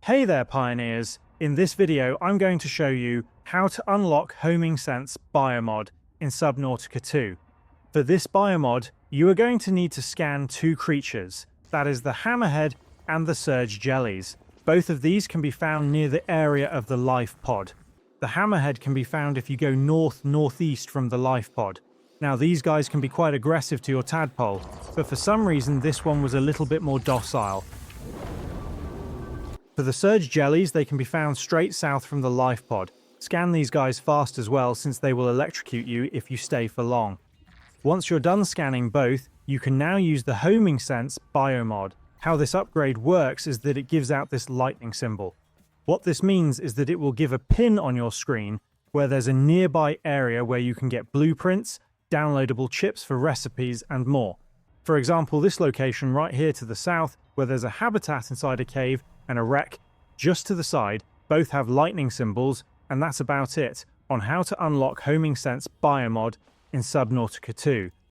Hey there, pioneers! In this video, I'm going to show you how to unlock Homing Sense Biomod in Subnautica 2. For this biomod, you are going to need to scan two creatures, that is the hammerhead and the surge jellies. Both of these can be found near the area of the life pod. The hammerhead can be found if you go north-northeast from the life pod. Now these guys can be quite aggressive to your tadpole, but for some reason this one was a little bit more docile. For the surge jellies, they can be found straight south from the life pod. Scan these guys fast as well, since they will electrocute you if you stay for long. Once you're done scanning both, you can now use the Homing Sense Biomod. How this upgrade works is that it gives out this lightning symbol. What this means is that it will give a pin on your screen where there's a nearby area where you can get blueprints, downloadable chips for recipes, and more. For example, this location right here to the south, where there's a habitat inside a cave and a wreck just to the side, both have lightning symbols, and that's about it on how to unlock Homing Sense Biomod in Subnautica 2.